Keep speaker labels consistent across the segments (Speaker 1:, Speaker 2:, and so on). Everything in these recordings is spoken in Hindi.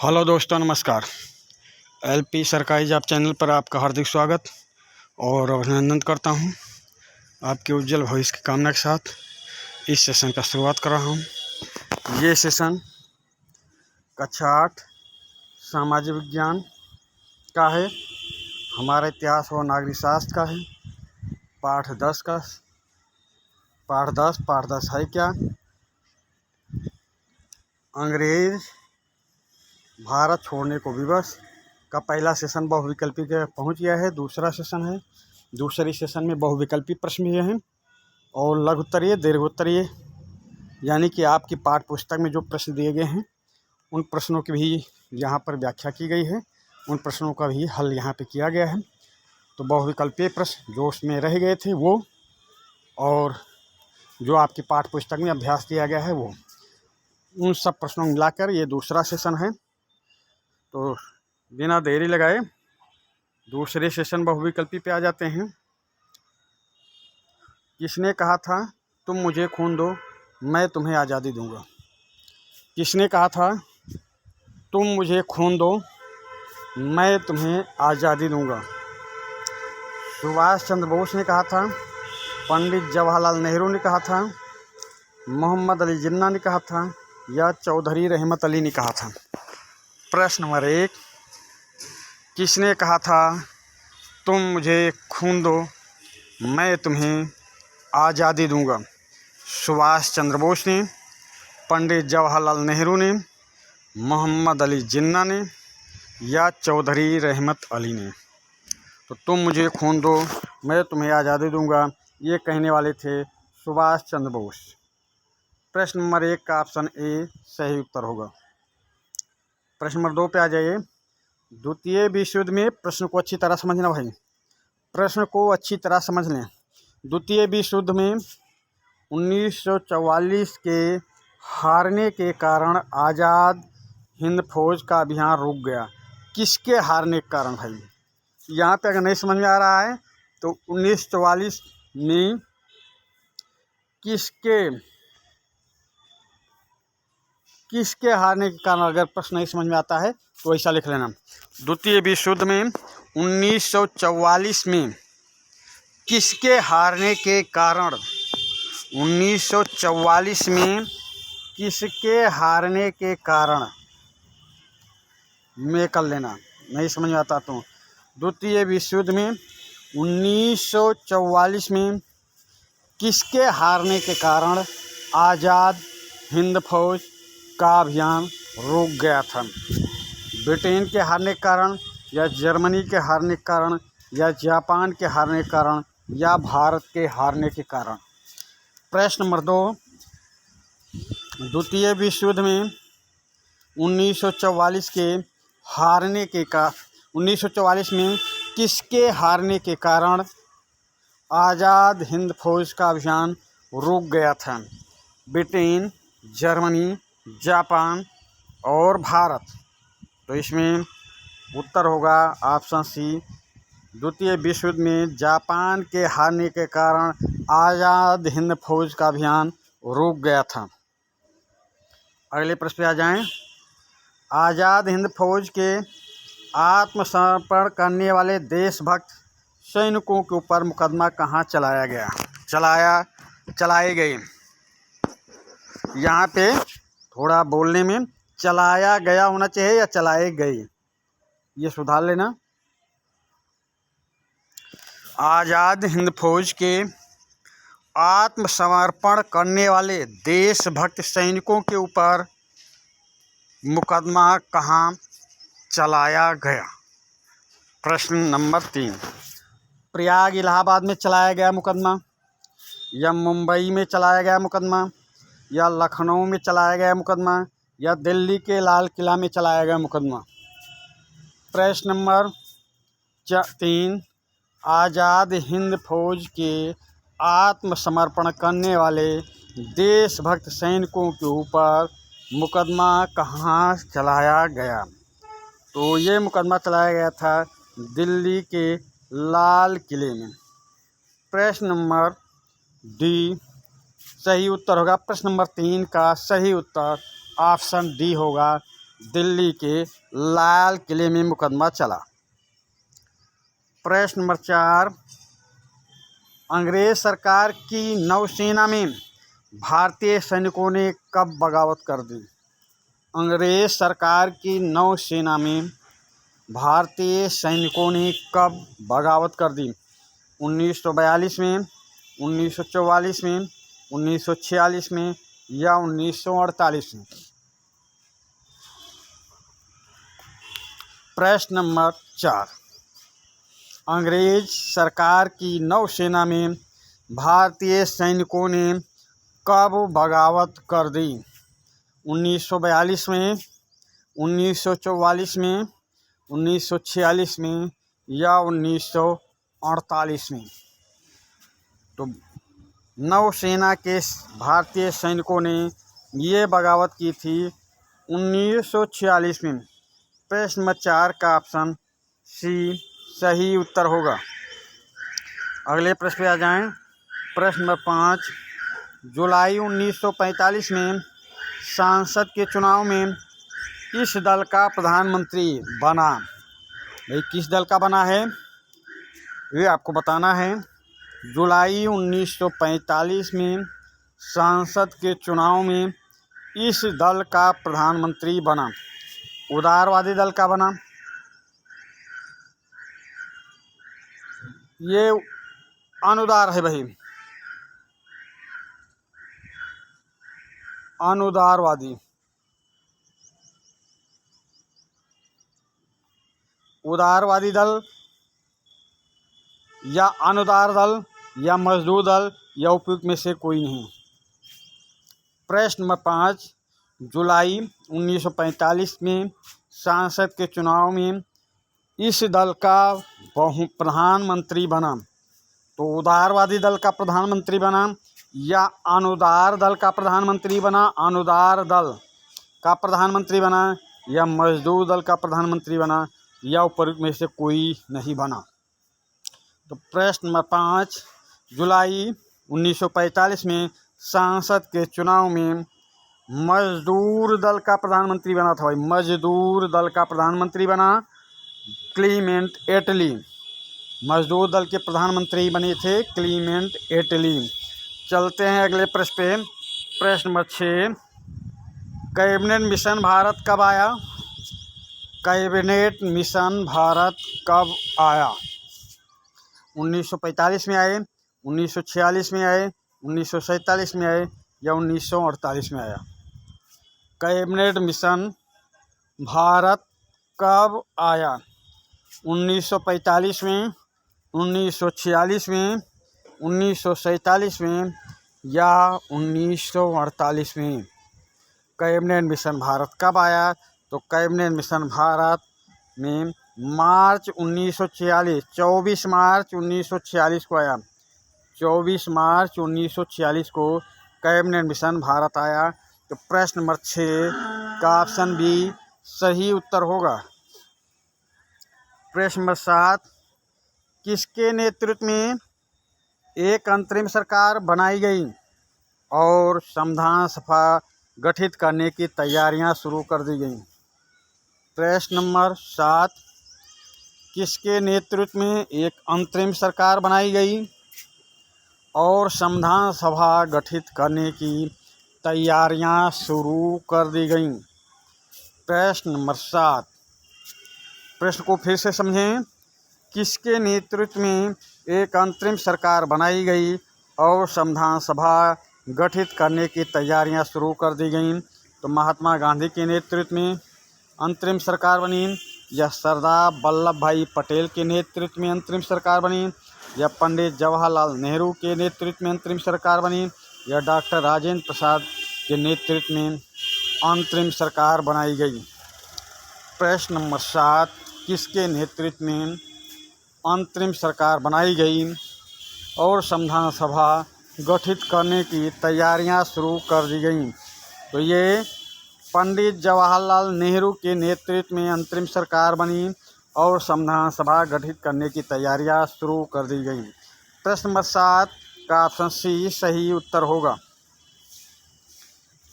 Speaker 1: हेलो दोस्तों, नमस्कार। एलपी सरकारी जॉब चैनल पर आपका हार्दिक स्वागत और अभिनंदन करता हूं। आपके उज्जवल भविष्य की कामना के साथ इस सेशन का शुरुआत कर रहा हूं। ये सेशन कक्षा 8 सामाजिक विज्ञान का है, हमारा इतिहास और नागरिक शास्त्र का है। पाठ 10 है क्या? अंग्रेज भारत छोड़ने को विवश का पहला सेशन बहुविकल्पी के पहुंच गया है। दूसरा सेशन है, दूसरे सेशन में बहुविकल्पी प्रश्न भी हैं और लघुत्तरीय, दीर्घोत्तरीय, यानी कि आपकी पाठ्य पुस्तक में जो प्रश्न दिए गए हैं उन प्रश्नों की भी यहाँ पर व्याख्या की गई है, उन प्रश्नों का भी हल यहाँ पे किया गया है। तो बहुविकल्पीय प्रश्न जो उसमें रह गए थे वो, और जो आपकी पाठ्य पुस्तक में अभ्यास दिया गया है वो, उन सब प्रश्नों मिलाकर ये दूसरा सेशन है। तो बिना देरी लगाए दूसरे सेशन बहुविकल्पी पे आ जाते हैं। किसने कहा था तुम मुझे खून दो, मैं तुम्हें आज़ादी दूंगा? किसने कहा था तुम मुझे खून दो, मैं तुम्हें आज़ादी दूंगा? सुभाष चंद्र बोस ने कहा था, पंडित जवाहरलाल नेहरू ने कहा था, मोहम्मद अली जिन्ना ने कहा था, या चौधरी रहमत अली ने कहा था? प्रश्न नंबर 1, किसने कहा था तुम मुझे खून दो, मैं तुम्हें आज़ादी दूंगा? सुभाष चंद्र बोस ने, पंडित जवाहरलाल नेहरू ने, मोहम्मद अली जिन्ना ने, या चौधरी रहमत अली ने? तो तुम मुझे खून दो, मैं तुम्हें आज़ादी दूंगा, ये कहने वाले थे सुभाष चंद्र बोस। प्रश्न नंबर 1 का ऑप्शन ए सही उत्तर होगा। प्रश्न नंबर 2 पे आ जाइए। द्वितीय विश्व युद्ध में, प्रश्न को अच्छी तरह समझना भाई, प्रश्न को अच्छी तरह समझ लें। द्वितीय विश्व युद्ध में 1944 के हारने के कारण आज़ाद हिंद फौज का अभियान रुक गया। किसके हारने के कारण भाई? यहाँ पे अगर नहीं समझ में आ रहा है तो 1944 में किसके हारने के कारण, अगर प्रश्न नहीं समझ में आता है तो ऐसा लिख लेना। द्वितीय विश्व युद्ध में 1944 में किसके हारने के कारण, 1944 में किसके हारने के कारण में कर लेना, नहीं समझ में आता तो। द्वितीय विश्व युद्ध में 1944 में किसके हारने के कारण आज़ाद हिंद फौज का अभियान रुक गया था? ब्रिटेन के हारने के कारण, या जर्मनी के हारने के कारण, या जापान के हारने के कारण, या भारत के हारने के कारण? प्रश्न नंबर 2, द्वितीय विश्व युद्ध में 1944 के हारने के 1944 में किसके हारने के कारण आज़ाद हिंद फौज का अभियान रुक गया था? ब्रिटेन, जर्मनी, जापान और भारत? तो इसमें उत्तर होगा ऑप्शन सी, द्वितीय विश्व युद्ध में जापान के हारने के कारण आज़ाद हिंद फौज का अभियान रुक गया था। अगले प्रश्न पे आ जाएं। आज़ाद हिंद फौज के आत्मसमर्पण करने वाले देशभक्त सैनिकों के ऊपर मुकदमा कहाँ चलाए गए? यहाँ पे थोड़ा बोलने में चलाया गया होना चाहिए या चलाए गए, ये सुधार लेना। आज़ाद हिंद फौज के आत्मसमर्पण करने वाले देशभक्त सैनिकों के ऊपर मुकदमा कहाँ चलाया गया? प्रश्न नंबर 3, प्रयाग इलाहाबाद में चलाया गया मुकदमा, या मुंबई में चलाया गया मुकदमा, या लखनऊ में चलाया गया मुकदमा, या दिल्ली के लाल किला में चलाया गया मुकदमा? प्रश्न नंबर 3, आज़ाद हिंद फौज के आत्मसमर्पण करने वाले देशभक्त सैनिकों के ऊपर मुकदमा कहाँ चलाया गया? तो ये मुकदमा चलाया गया था दिल्ली के लाल किले में। प्रश्न नंबर डी सही उत्तर होगा। प्रश्न नंबर 3 का सही उत्तर ऑप्शन डी होगा, दिल्ली के लाल किले में मुकदमा चला। प्रश्न नंबर 4, अंग्रेज सरकार की नौसेना में भारतीय सैनिकों ने कब बगावत कर दी? अंग्रेज सरकार की नौसेना में भारतीय सैनिकों ने कब बगावत कर दी? 1942 में, 1944 में, 1946 में या 1948 में? प्रश्न नंबर 4, अंग्रेज सरकार की नौसेना में भारतीय सैनिकों ने कब बगावत कर दी? 1942 में, 1944 में, 1946 में या 1948 में? तो नौसेना के भारतीय सैनिकों ने ये बगावत की थी 1946 में। प्रश्न नंबर 4 का ऑप्शन सी सही उत्तर होगा। अगले प्रश्न पे आ जाएं। प्रश्न नंबर 5, जुलाई 1945 में संसद के चुनाव में किस दल का प्रधानमंत्री बना? भाई किस दल का बना है ये आपको बताना है। जुलाई 1945 में संसद के चुनाव में इस दल का प्रधानमंत्री बना। उदारवादी दल का बना। ये अनुदार है भाई, अनुदारवादी। उदारवादी दल या अनुदार दल या मजदूर दल या उपयुक्त में से कोई नहीं। प्रश्न नंबर 5, जुलाई 1945 में संसद के चुनाव में इस दल का प्रधानमंत्री बना। तो उदारवादी दल का प्रधानमंत्री बना या अनुदार दल का प्रधानमंत्री बना? अनुदार दल का प्रधानमंत्री बना या मजदूर दल का प्रधानमंत्री बना या उपयुक्त में से कोई नहीं बना? तो प्रश्न नंबर 5, जुलाई 1945 में संसद के चुनाव में मजदूर दल का प्रधानमंत्री बना था भाई। मजदूर दल का प्रधानमंत्री बना क्लीमेंट एटली। मजदूर दल के प्रधानमंत्री बने थे क्लीमेंट एटली। चलते हैं अगले प्रश्न पे। प्रश्न नंबर 6, कैबिनेट मिशन भारत कब आया? कैबिनेट मिशन भारत कब आया? 1945 में आए, 1946 में आए, 1947 में आए या 1948 में आया? कैबिनेट मिशन भारत कब आया? 1945 में, 1946 में, 1947 में या 1948 में? कैबिनेट मिशन भारत कब आया? तो कैबिनेट मिशन भारत में मार्च 1946, 24 मार्च 1946 को आया। 24 मार्च 1946 को कैबिनेट मिशन भारत आया। तो प्रश्न नंबर 6 का ऑप्शन बी सही उत्तर होगा। प्रश्न नंबर 7, किसके नेतृत्व में एक अंतरिम सरकार बनाई गई और संविधान सभा गठित करने की तैयारियां शुरू कर दी गई? प्रश्न नंबर 7, किसके नेतृत्व में एक अंतरिम सरकार बनाई गई और संविधान सभा गठित करने की तैयारियां शुरू कर दी गई? प्रश्न नंबर 7, प्रश्न को फिर से समझें। किसके नेतृत्व में एक अंतरिम सरकार बनाई गई और संविधान सभा गठित करने की तैयारियां शुरू कर दी गईं? तो महात्मा गांधी के नेतृत्व में अंतरिम सरकार बनी या सरदार वल्लभ भाई पटेल के नेतृत्व में अंतरिम सरकार बनी या पंडित जवाहरलाल नेहरू के नेतृत्व में अंतरिम सरकार बनी या डॉक्टर राजेंद्र प्रसाद के नेतृत्व में अंतरिम सरकार बनाई गई? प्रश्न नंबर 7, किसके नेतृत्व में अंतरिम सरकार बनाई गई और संविधान सभा गठित करने की तैयारियां शुरू कर दी गईं? तो ये पंडित जवाहरलाल नेहरू के नेतृत्व में अंतरिम सरकार बनी और संविधान सभा गठित करने की तैयारियां शुरू कर दी गईं। प्रश्न नंबर 7 का ऑप्शन सी सही उत्तर होगा।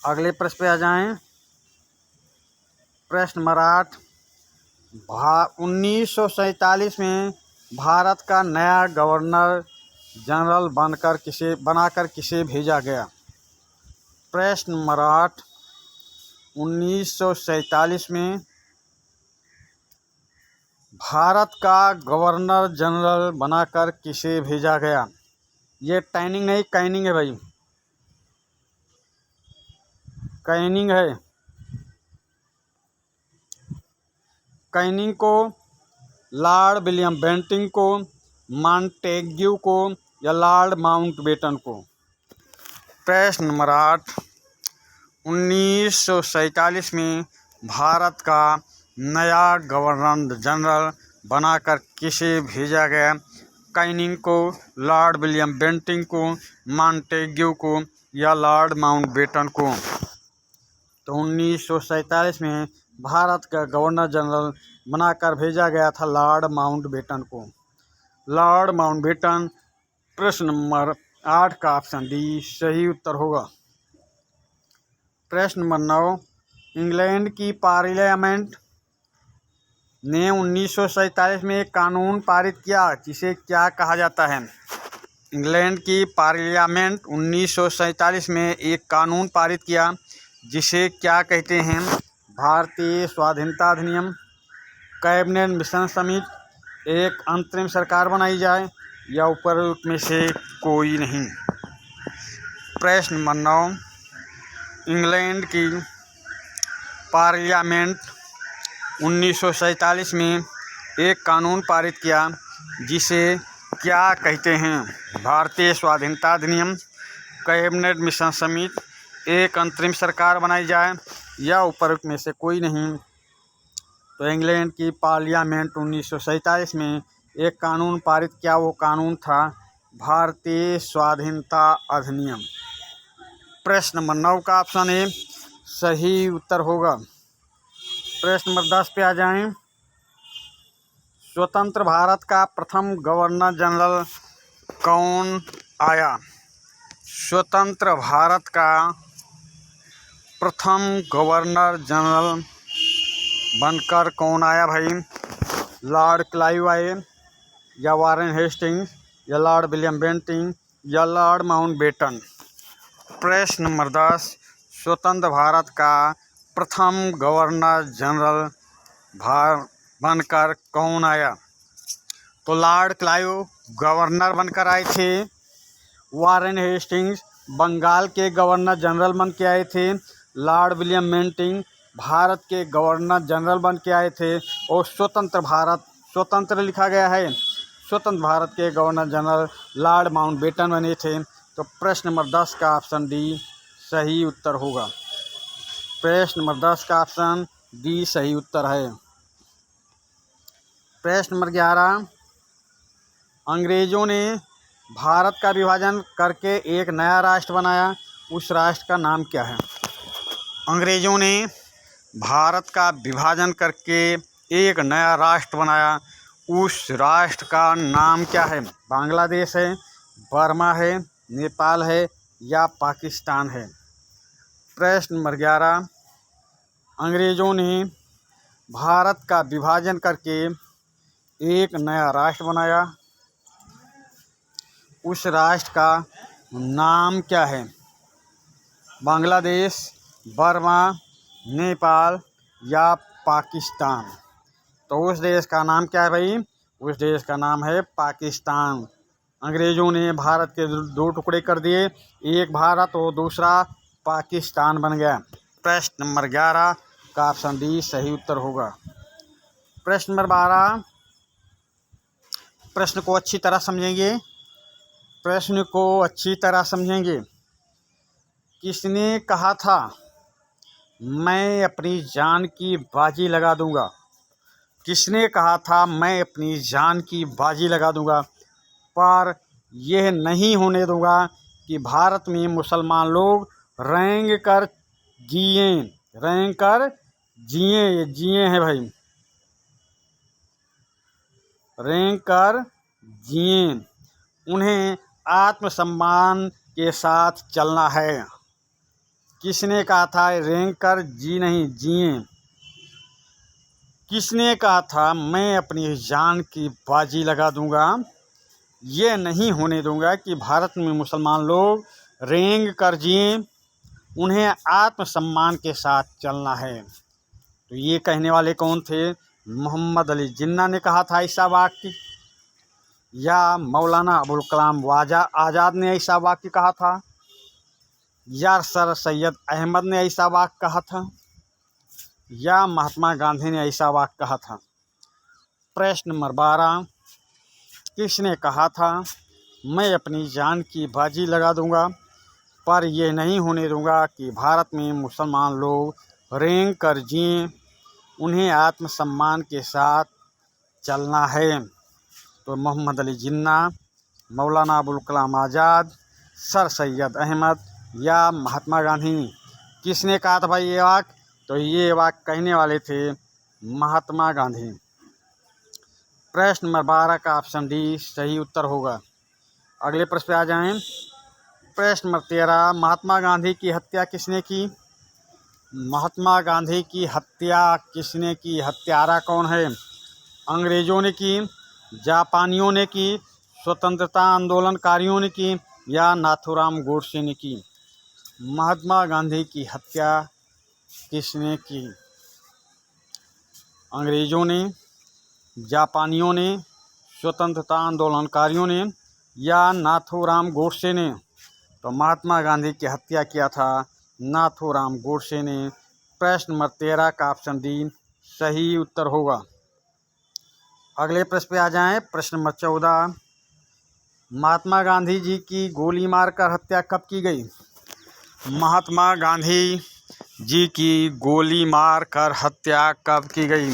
Speaker 1: अगले प्रश्न पे आ जाएं। प्रश्न नंबर 8, 1947 में भारत का नया गवर्नर जनरल बनाकर किसे भेजा गया। प्रश्न नंबर 8, 1947 में भारत का गवर्नर जनरल बनाकर किसे भेजा गया। ये टैनिंग नहीं, कैनिंग है भाई, कैनिंग है। कैनिंग को, लॉर्ड विलियम बेंटिंग को, मॉन्टेग्यू को या लॉर्ड माउंटबेटन को। प्रश्न नंबर 8, 1947 में भारत का नया गवर्नर जनरल बनाकर किसे भेजा गया। कैनिंग को, लॉर्ड विलियम बेंटिंग को, मॉन्टेग्यू को या लॉर्ड माउंटबेटन को। तो 1947 में भारत का गवर्नर जनरल बनाकर भेजा गया था लॉर्ड माउंटबेटन को। लॉर्ड माउंटबेटन प्रश्न नंबर 8 का ऑप्शन डी सही उत्तर होगा। प्रश्न नंबर 9, इंग्लैंड की पार्लियामेंट ने 1947 में एक कानून पारित किया जिसे क्या कहा जाता है। इंग्लैंड की पार्लियामेंट 1947 में एक कानून पारित किया जिसे क्या कहते हैं। भारतीय स्वाधीनता अधिनियम, कैबिनेट मिशन समिति, एक अंतरिम सरकार बनाई जाए या उपरोक्त में से कोई नहीं। प्रश्न नंबर 9, इंग्लैंड की पार्लियामेंट 1947 में एक कानून पारित किया जिसे क्या कहते हैं। भारतीय स्वाधीनता अधिनियम, कैबिनेट मिशन समिति, एक अंतरिम सरकार बनाई जाए या उपरोक्त में से कोई नहीं। तो इंग्लैंड की पार्लियामेंट 1947 में एक कानून पारित किया, वो कानून था भारतीय स्वाधीनता अधिनियम। प्रश्न नंबर 9 का ऑप्शन ए सही उत्तर होगा। प्रश्न नंबर 10 पे आ जाएं। स्वतंत्र भारत का प्रथम गवर्नर जनरल कौन आया। स्वतंत्र भारत का प्रथम गवर्नर जनरल बनकर कौन आया भाई। लॉर्ड क्लाइव आए या वारेन हेस्टिंग्स या लॉर्ड विलियम बेंटिंग या लॉर्ड माउंटबेटन। प्रश्न नंबर 10, स्वतंत्र भारत का प्रथम गवर्नर जनरल बनकर कौन आया। तो लॉर्ड क्लाइव गवर्नर बनकर आए थे। वारेन हेस्टिंग्स बंगाल के गवर्नर जनरल बन के आए थे। लॉर्ड विलियम बेंटिंग भारत के गवर्नर जनरल बन के आए थे। और स्वतंत्र लिखा गया है, स्वतंत्र भारत के गवर्नर जनरल लॉर्ड माउंटबेटन बने थे। तो प्रश्न नंबर 10 का ऑप्शन डी सही उत्तर होगा। प्रश्न नंबर 10 का ऑप्शन डी सही उत्तर है। प्रश्न नंबर 11, अंग्रेजों ने भारत का विभाजन करके एक नया राष्ट्र बनाया, उस राष्ट्र का नाम क्या है। अंग्रेजों ने भारत का विभाजन करके एक नया राष्ट्र बनाया, उस राष्ट्र का नाम क्या है। बांग्लादेश है, बर्मा है, नेपाल है या पाकिस्तान है। प्रश्न नंबर 11, अंग्रेजों ने भारत का विभाजन करके एक नया राष्ट्र बनाया, उस राष्ट्र का नाम क्या है। बांग्लादेश, बर्मा, नेपाल या पाकिस्तान। तो उस देश का नाम क्या है भाई, उस देश का नाम है पाकिस्तान। अंग्रेजों ने भारत के 2 टुकड़े कर दिए, एक भारत और दूसरा पाकिस्तान बन गया। प्रश्न नंबर 11 का ऑप्शन डी सही उत्तर होगा। प्रश्न नंबर 12, प्रश्न को अच्छी तरह समझेंगे, प्रश्न को अच्छी तरह समझेंगे। किसने कहा था मैं अपनी जान की बाजी लगा दूंगा। किसने कहा था मैं अपनी जान की बाजी लगा दूंगा, पर यह नहीं होने दूंगा कि भारत में मुसलमान लोग रेंग कर जिए। रेंग कर जिए, ये जिए हैं भाई, रेंग कर जिए। उन्हें आत्मसम्मान के साथ चलना है। किसने कहा था रेंग कर जी नहीं जिए। किसने कहा था मैं अपनी जान की बाजी लगा दूंगा, ये नहीं होने दूंगा कि भारत में मुसलमान लोग रेंग कर जिए, उन्हें आत्मसम्मान के साथ चलना है। तो ये कहने वाले कौन थे? मोहम्मद अली जिन्ना ने कहा था ऐसा वाक्य, या मौलाना अबुल कलाम आज़ाद ने ऐसा वाक्य कहा था, या सर सैयद अहमद ने ऐसा वाक्य कहा था, या महात्मा गांधी ने ऐसा वाक्य कहा था। प्रश्न नंबर 12, किसने कहा था मैं अपनी जान की बाजी लगा दूंगा, पर यह नहीं होने दूंगा कि भारत में मुसलमान लोग रेंग कर जिए, उन्हें आत्मसम्मान के साथ चलना है? तो मोहम्मद अली जिन्ना, मौलाना अबुल कलाम आज़ाद, सर सैयद अहमद या महात्मा गांधी। किसने कहा था भाई ये वाक्य? तो ये वाक्य कहने वाले थे महात्मा गांधी। प्रश्न नंबर 12 का ऑप्शन डी सही उत्तर होगा। अगले प्रश्न पे आ जाएं। प्रश्न नंबर 13, महात्मा गांधी की हत्या किसने की? महात्मा गांधी की हत्या किसने की? हत्यारा कौन है? अंग्रेजों ने की, जापानियों ने की, स्वतंत्रता आंदोलनकारियों ने की, या नाथूराम गोडसे ने की? महात्मा गांधी की हत्या किसने की? अंग्रेजों ने, जापानियों ने, स्वतंत्रता आंदोलनकारियों ने, या नाथूराम गोडसे ने? तो महात्मा गांधी की हत्या किया था नाथूराम गोडसे ने। प्रश्न नंबर 13 का ऑप्शन डी सही उत्तर होगा। अगले प्रश्न पे आ जाएं। प्रश्न नंबर 14, महात्मा गांधी जी की गोली मारकर हत्या कब की गई? महात्मा गांधी जी की गोली मारकर हत्या कब की गई?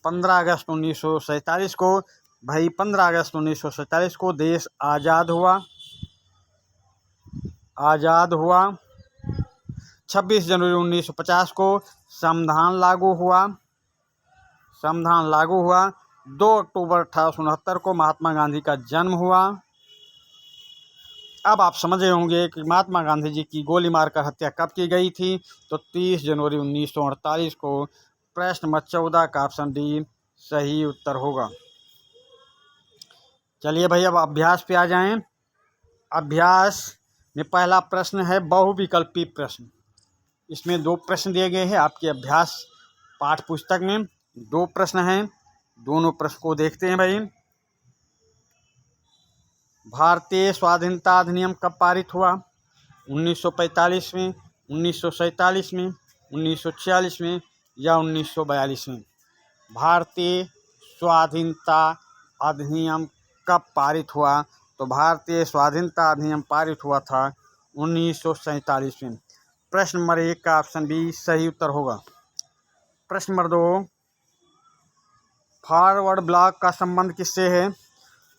Speaker 1: 15 अगस्त 1947 को। भाई 15 अगस्त 1947 को देश आज़ाद हुआ। 26 जनवरी 1950 को संविधान लागू हुआ। 2 अक्टूबर 1869 को महात्मा गांधी का जन्म हुआ। अब आप समझ रहे होंगे कि महात्मा गांधी जी की गोली मारकर हत्या कब की गई थी। तो 30 जनवरी 1948 को। प्रश्न नंबर 14 का ऑप्शन डी सही उत्तर होगा। चलिए भाई अब अभ्यास पे आ जाएं। अभ्यास में पहला प्रश्न है बहुविकल्पी प्रश्न। इसमें 2 प्रश्न दिए गए हैं आपके अभ्यास पाठ पुस्तक में। 2 प्रश्न हैं, दोनों प्रश्न को देखते हैं भाई। भारतीय स्वाधीनता अधिनियम कब पारित हुआ? 1945 में, 1947 में, 1946 में, या 1942 में? भारतीय स्वाधीनता अधिनियम कब पारित हुआ? तो भारतीय स्वाधीनता अधिनियम पारित हुआ था 1947 में। प्रश्न नंबर 1 का ऑप्शन बी सही उत्तर होगा। प्रश्न नंबर 2, फॉरवर्ड ब्लॉक का संबंध किससे है?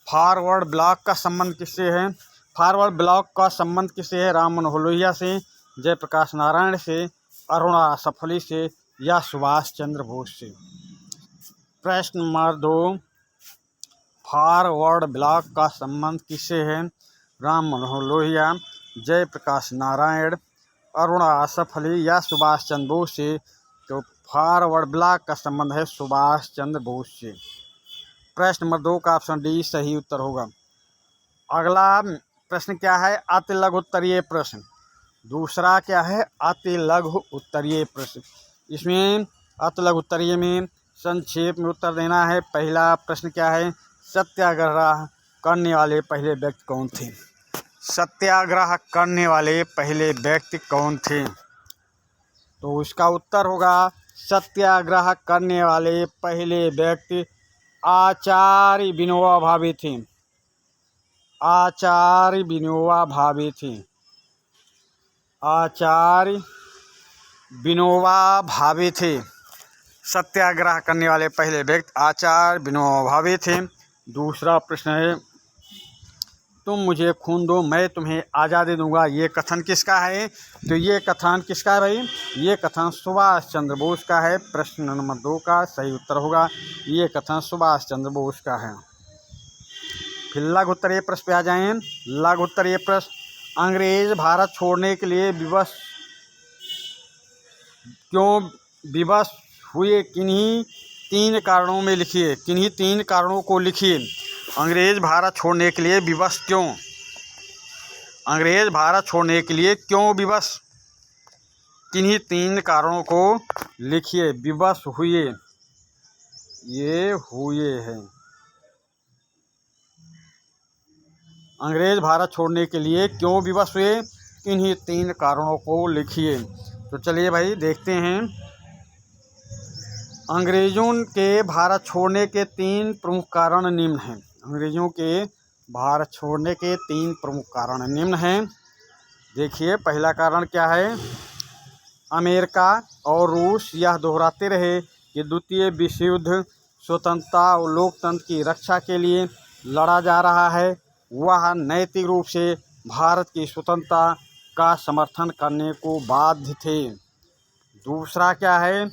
Speaker 1: फॉरवर्ड ब्लॉक का संबंध किससे है? फॉरवर्ड ब्लॉक का संबंध किससे है? राम मनोहर लोहिया से, जयप्रकाश नारायण से, अरुणा असफअली से, या सुभाष चंद्र बोस से? प्रश्न नंबर 2, फॉरवर्ड ब्लॉक का संबंध किससे है? राम मनोहर लोहिया, जयप्रकाश नारायण, अरुणा असफअली, या सुभाष चंद्र बोस से? तो फॉरवर्ड ब्लॉक का संबंध है सुभाष चंद्र बोस से। प्रश्न नंबर 2 का ऑप्शन डी सही उत्तर होगा। अगला प्रश्न क्या है? अति लघु उत्तरीय प्रश्न। दूसरा क्या है? अति लघु उत्तरीय प्रश्न। इसमें अति लघु उत्तरीय में संक्षेप में उत्तर देना है। पहला प्रश्न क्या है? सत्याग्रह करने वाले पहले व्यक्ति कौन थे? सत्याग्रह करने वाले पहले व्यक्ति कौन थे? तो इसका उत्तर होगा सत्याग्रह करने वाले पहले व्यक्ति आचार्य विनोबा भावे थे। आचार्य विनोबा भावे थे। आचार्य विनोबा भावे थे। सत्याग्रह करने वाले पहले व्यक्ति आचार्य विनोबा भावे थे। दूसरा प्रश्न है, तुम मुझे खून दो मैं तुम्हें आज़ादी दूंगा, ये कथन किसका है? तो ये कथन किसका है भाई? ये कथन सुभाष चंद्र बोस का है। प्रश्न नंबर 2 का सही उत्तर होगा, ये कथन सुभाष चंद्र बोस का है। फिर लघु उत्तरीय प्रश्न पे आ जाएं। लघु उत्तरीय प्रश्न, अंग्रेज भारत छोड़ने के लिए क्यों विवश हुए किन्हीं 3 कारणों में लिखिए। किन्हीं 3 कारणों को लिखिए। अंग्रेज भारत छोड़ने के लिए विवश क्यों? अंग्रेज भारत छोड़ने के लिए क्यों विवश? किन्हीं 3 कारणों को लिखिए। विवश हुए, ये हुए हैं। अंग्रेज भारत छोड़ने के लिए क्यों विवश हुए? किन्हीं 3 कारणों को लिखिए। तो चलिए भाई देखते हैं। अंग्रेजों के भारत छोड़ने के 3 प्रमुख कारण निम्न हैं। अंग्रेजों के भारत छोड़ने के 3 प्रमुख कारण निम्न हैं। देखिए पहला कारण क्या है? अमेरिका और रूस यह दोहराते रहे कि द्वितीय विश्व युद्ध स्वतंत्रता और लोकतंत्र की रक्षा के लिए लड़ा जा रहा है। वह नैतिक रूप से भारत की स्वतंत्रता का समर्थन करने को बाध्य थे। दूसरा क्या है?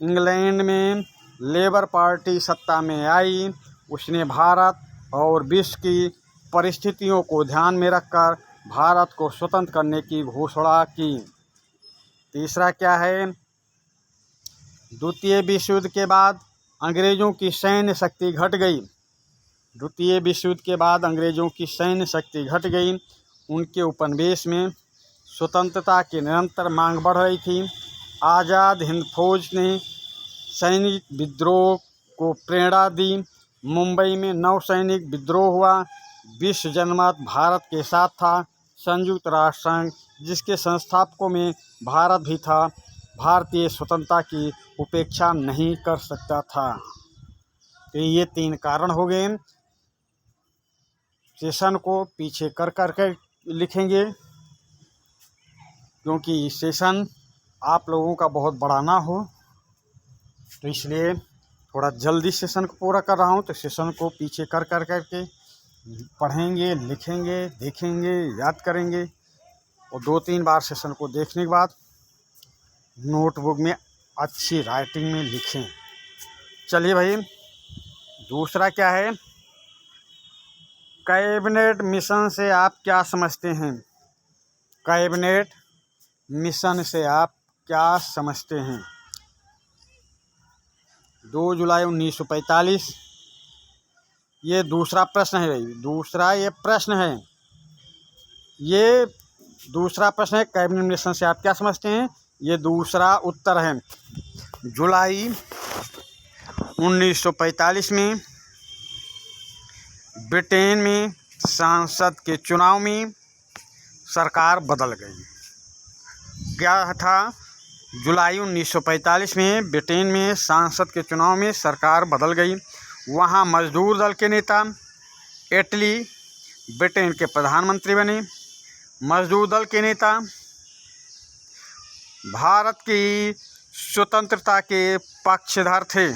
Speaker 1: इंग्लैंड में लेबर पार्टी सत्ता में आई। उसने भारत और विश्व की परिस्थितियों को ध्यान में रखकर भारत को स्वतंत्र करने की घोषणा की। तीसरा क्या है? द्वितीय विश्व युद्ध के बाद अंग्रेज़ों की सैन्य शक्ति घट गई। द्वितीय विश्व युद्ध के बाद अंग्रेज़ों की सैन्य शक्ति घट गई। उनके उपनिवेश में स्वतंत्रता की निरंतर मांग बढ़ रही थी। आज़ाद हिंद फौज ने सैनिक विद्रोह को प्रेरणा दी। मुंबई में नौसैनिक विद्रोह हुआ। विश्व जनमत भारत के साथ था। संयुक्त राष्ट्र संघ, जिसके संस्थापकों में भारत भी था, भारतीय स्वतंत्रता की उपेक्षा नहीं कर सकता था। तो ये 3 कारण हो गए। सेशन को पीछे कर कर लिखेंगे, क्योंकि सेशन आप लोगों का बहुत बड़ा ना हो, तो इसलिए थोड़ा जल्दी सेशन को पूरा कर रहा हूँ। तो सेशन को पीछे कर के पढ़ेंगे, लिखेंगे, देखेंगे, याद करेंगे और 2-3 बार सेशन को देखने के बाद नोटबुक में अच्छी राइटिंग में लिखें। चलिए भाई, दूसरा क्या है? कैबिनेट मिशन से आप क्या समझते हैं? कैबिनेट मिशन से आप क्या समझते हैं? 2 जुलाई 1945। ये दूसरा प्रश्न है भाई। दूसरा ये प्रश्न है, ये दूसरा प्रश्न है। कैबिनेट मिशन से आप क्या समझते हैं? ये दूसरा उत्तर है। जुलाई 1945 में ब्रिटेन में संसद के चुनाव में सरकार बदल गई। क्या था? जुलाई 1945 में ब्रिटेन में संसद के चुनाव में सरकार बदल गई। वहाँ मजदूर दल के नेता एटली ब्रिटेन के प्रधानमंत्री बने। मजदूर दल के नेता भारत की स्वतंत्रता के पक्षधर थे।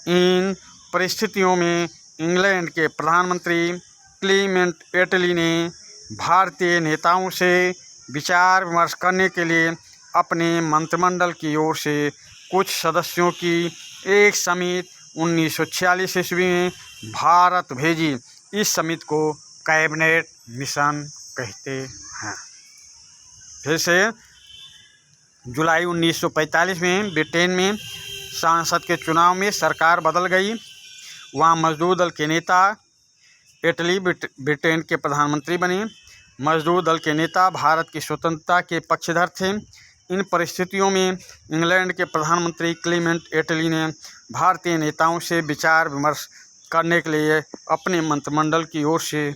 Speaker 1: इन परिस्थितियों में इंग्लैंड के प्रधानमंत्री क्लीमेंट एटली ने भारतीय नेताओं से विचार विमर्श करने के लिए अपने मंत्रिमंडल की ओर से कुछ सदस्यों की एक समिति 1946 ईस्वी में भारत भेजी। इस समिति को कैबिनेट मिशन कहते हैं। फिर से, जुलाई 1945 में ब्रिटेन में संसद के चुनाव में सरकार बदल गई। वहाँ मजदूर दल के नेता एटली ब्रिटेन के प्रधानमंत्री बने। मजदूर दल के नेता भारत की स्वतंत्रता के पक्षधर थे। इन परिस्थितियों में इंग्लैंड के प्रधानमंत्री क्लीमेंट एटली ने भारतीय नेताओं से विचार विमर्श करने के लिए अपने मंत्रिमंडल की ओर से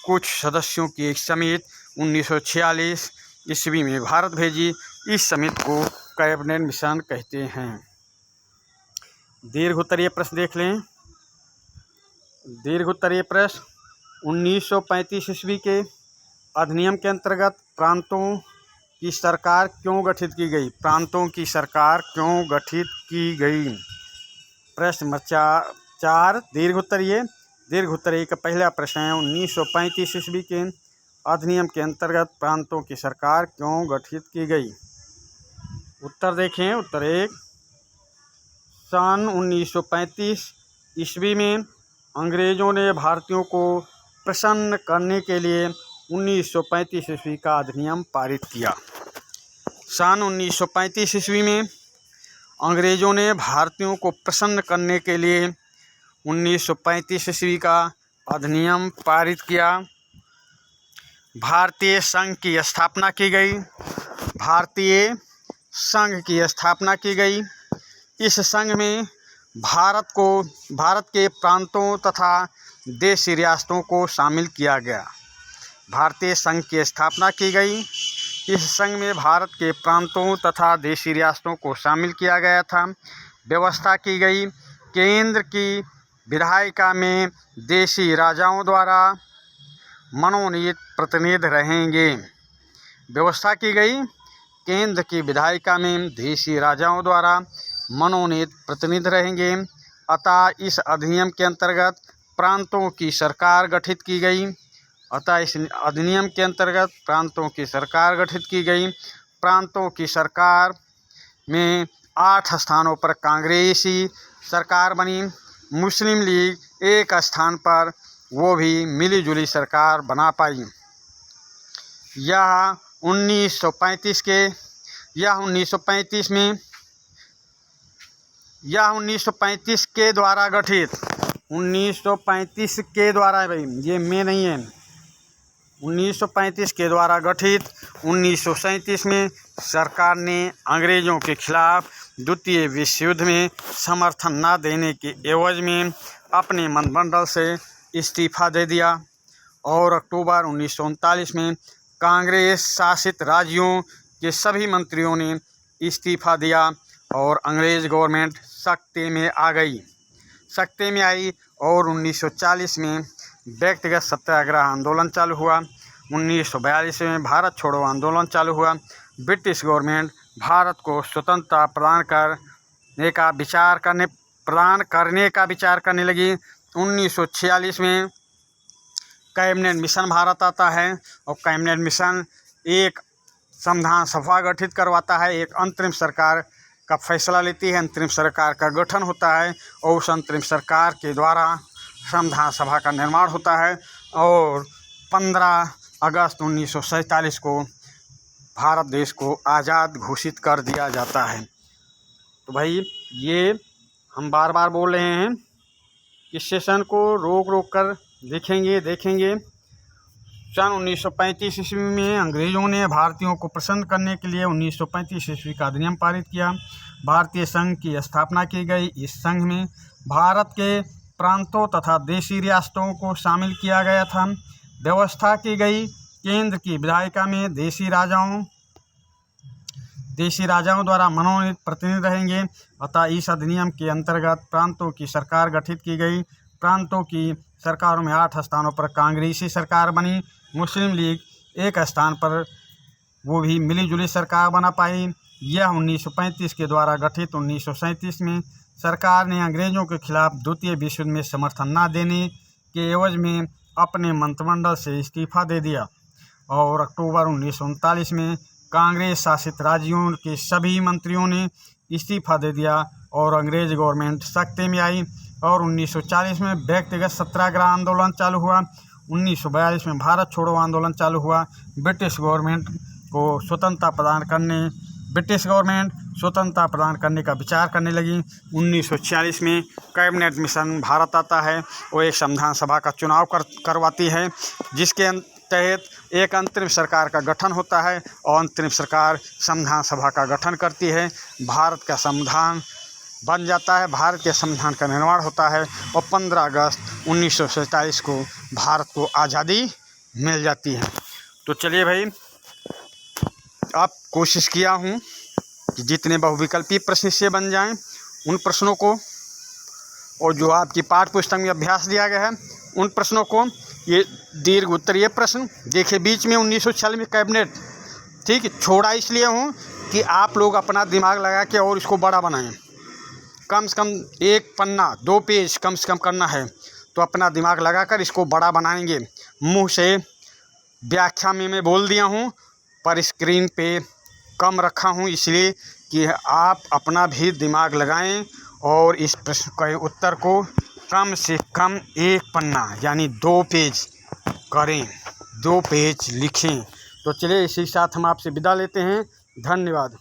Speaker 1: कुछ सदस्यों की एक समिति 1946 ईस्वी में भारत भेजी। इस समिति को कैबिनेट मिशन कहते हैं। दीर्घ उत्तरीय प्रश्न देख लें। दीर्घ उत्तरीय प्रश्न, 1935 ईस्वी के अधिनियम के अंतर्गत प्रांतों की सरकार क्यों गठित की गई? प्रांतों की सरकार क्यों गठित की गई? प्रश्न नंबर 4 दीर्घ उत्तरीय। दीर्घ उत्तरीय का पहला प्रश्न है, 1935 ईस्वी के अधिनियम के अंतर्गत प्रांतों की सरकार क्यों गठित की गई? उत्तर देखें। उत्तर 1, सन 1935 ईस्वी में अंग्रेज़ों ने भारतीयों को प्रसन्न करने के लिए 1935 ईस्वी का अधिनियम पारित किया। सन 1935 ईस्वी में अंग्रेज़ों ने भारतीयों को प्रसन्न करने के लिए 1935 ईस्वी का अधिनियम पारित किया। भारतीय संघ की स्थापना की गई। भारतीय संघ की स्थापना की गई। इस संघ में भारत के प्रांतों तथा देशी रियासतों को शामिल किया गया। भारतीय संघ की स्थापना की गई। इस संघ में भारत के प्रांतों तथा देशी रियासतों को शामिल किया गया था। व्यवस्था की गई, केंद्र की विधायिका में देशी राजाओं द्वारा मनोनीत प्रतिनिधि रहेंगे। व्यवस्था की गई, केंद्र की विधायिका में देशी राजाओं द्वारा मनोनीत प्रतिनिधि रहेंगे। अतः इस अधिनियम के अंतर्गत प्रांतों की सरकार गठित की गई। प्रांतों की सरकार में 8 स्थानों पर कांग्रेसी सरकार बनी। मुस्लिम लीग एक स्थान पर, वो भी मिलीजुली सरकार बना पाई। यह 1935 के द्वारा गठित 1935 के द्वारा, भाई ये में नहीं है, 1935 के द्वारा गठित 1937 में सरकार ने अंग्रेज़ों के खिलाफ द्वितीय विश्व युद्ध में समर्थन न देने के एवज में अपने मंत्रिमंडल से इस्तीफा दे दिया और अक्टूबर 1939 में कांग्रेस शासित राज्यों के सभी मंत्रियों ने इस्तीफा दिया और अंग्रेज़ गवर्नमेंट सत्ता में आई और 1940 में व्यक्तिगत सत्याग्रह आंदोलन चालू हुआ। 1942 में भारत छोड़ो आंदोलन चालू हुआ। ब्रिटिश गवर्नमेंट भारत को स्वतंत्रता प्रदान करने का विचार करने लगी। 1946 में कैबिनेट मिशन भारत आता है और कैबिनेट मिशन एक संविधान सभा गठित करवाता है, एक अंतरिम सरकार का फैसला लेती है, अंतरिम सरकार का गठन होता है और उस अंतरिम सरकार के द्वारा संविधान सभा का निर्माण होता है और 15 अगस्त 1947 को भारत देश को आज़ाद घोषित कर दिया जाता है। तो भाई ये हम बार बार बोल रहे हैं, इस सेशन को रोक कर देखेंगे। सन 1935 ईस्वी में अंग्रेज़ों ने भारतीयों को प्रसन्न करने के लिए 1935 ईस्वी का अधिनियम पारित किया। भारतीय संघ की स्थापना की गई। इस संघ में भारत के प्रांतों तथा देशी रियासतों को शामिल किया गया था। व्यवस्था की गई, केंद्र की विधायिका में देशी राजाओं द्वारा मनोनीत प्रतिनिधि रहेंगे। अतः इस अधिनियम के अंतर्गत प्रांतों की सरकार गठित की गई। प्रांतों की सरकारों में 8 स्थानों पर कांग्रेसी सरकार बनी। मुस्लिम लीग एक स्थान पर, वो भी मिलीजुली सरकार बना पाई। यह 1935 के द्वारा गठित 1937 में सरकार ने अंग्रेज़ों के खिलाफ द्वितीय विश्व युद्ध में समर्थन न देने के एवज में अपने मंत्रिमंडल से इस्तीफा दे दिया और अक्टूबर 1939 में कांग्रेस शासित राज्यों के सभी मंत्रियों ने इस्तीफा दे दिया और अंग्रेज गवर्नमेंट सत्ता में आई और 1940 में व्यक्तिगत सत्याग्रह आंदोलन चालू हुआ। 1942 में भारत छोड़ो आंदोलन चालू हुआ। ब्रिटिश गवर्नमेंट स्वतंत्रता प्रदान करने का विचार करने लगी। 1946 में कैबिनेट मिशन भारत आता है, वो एक संविधान सभा का चुनाव करवाती है, जिसके तहत एक अंतरिम सरकार का गठन होता है और अंतरिम सरकार संविधान सभा का गठन करती है। भारत का संविधान बन जाता है, भारत के संविधान का निर्माण होता है और 15 अगस्त 1947 को भारत को आज़ादी मिल जाती है। तो चलिए भाई, अब कोशिश किया हूँ कि जितने बहुविकल्पी प्रश्न से बन जाएं उन प्रश्नों को, और जो आपकी पाठ्य पुस्तक में अभ्यास दिया गया है उन प्रश्नों को, ये दीर्घ उत्तरीय प्रश्न देखिए, बीच में 1946 में कैबिनेट छोड़ा इसलिए हूँ कि आप लोग अपना दिमाग लगा के और इसको बड़ा बनाएं। कम से कम 1 पन्ना 2 पेज कम से कम करना है, तो अपना दिमाग लगाकर इसको बड़ा बनाएंगे। मुंह से व्याख्या में मैं बोल दिया हूँ, पर स्क्रीन पे कम रखा हूँ इसलिए कि आप अपना भी दिमाग लगाएं और इस प्रश्न के उत्तर को कम से कम 1 पन्ना यानी 2 पेज करें, 2 पेज लिखें। तो चलिए, इसी के साथ हम आपसे विदा लेते हैं। धन्यवाद।